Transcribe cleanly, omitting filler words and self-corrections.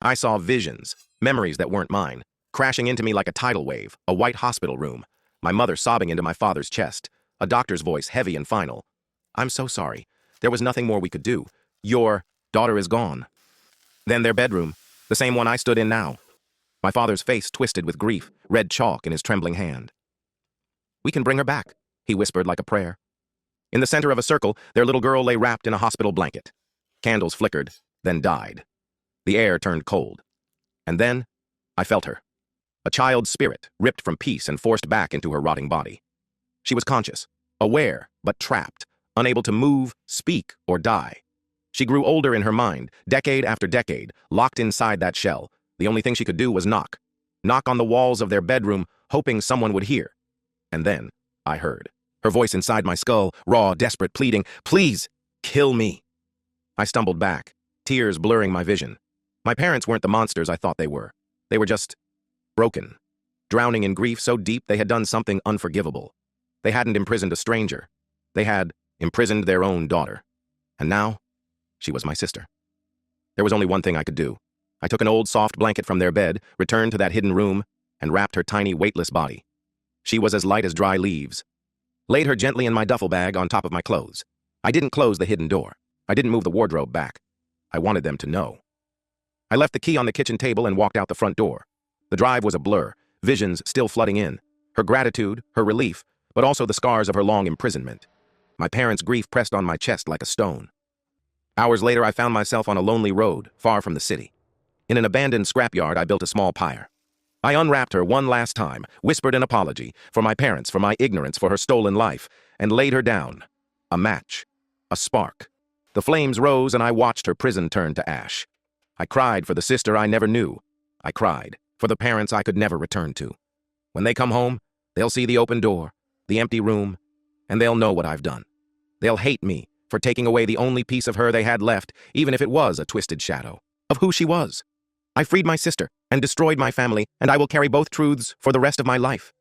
I saw visions, memories that weren't mine, crashing into me like a tidal wave, a white hospital room, my mother sobbing into my father's chest, a doctor's voice heavy and final. "I'm so sorry. There was nothing more we could do. Your daughter is gone." Then their bedroom, the same one I stood in now. My father's face twisted with grief, red chalk in his trembling hand. "We can bring her back," he whispered like a prayer. In the center of a circle, their little girl lay wrapped in a hospital blanket. Candles flickered, then died. The air turned cold. And then, I felt her. A child's spirit, ripped from peace and forced back into her rotting body. She was conscious, aware, but trapped, unable to move, speak, or die. She grew older in her mind, decade after decade, locked inside that shell. The only thing she could do was knock. Knock on the walls of their bedroom, hoping someone would hear. And then, I heard. Her voice inside my skull, raw, desperate, pleading, "Please, kill me." I stumbled back, tears blurring my vision. My parents weren't the monsters I thought they were. They were just broken, drowning in grief so deep they had done something unforgivable. They hadn't imprisoned a stranger. They had imprisoned their own daughter. And now, she was my sister. There was only one thing I could do. I took an old soft blanket from their bed, returned to that hidden room, and wrapped her tiny, weightless body. She was as light as dry leaves. Laid her gently in my duffel bag on top of my clothes. I didn't close the hidden door. I didn't move the wardrobe back. I wanted them to know. I left the key on the kitchen table and walked out the front door. The drive was a blur, visions still flooding in. Her gratitude, her relief, but also the scars of her long imprisonment. My parents' grief pressed on my chest like a stone. Hours later, I found myself on a lonely road, far from the city. In an abandoned scrapyard, I built a small pyre. I unwrapped her one last time, whispered an apology, for my parents, for my ignorance, for her stolen life, and laid her down. A match. A spark. The flames rose and I watched her prison turn to ash. I cried for the sister I never knew. I cried for the parents I could never return to. When they come home, they'll see the open door, the empty room, and they'll know what I've done. They'll hate me for taking away the only piece of her they had left, even if it was a twisted shadow of who she was. I freed my sister and destroyed my family, and I will carry both truths for the rest of my life.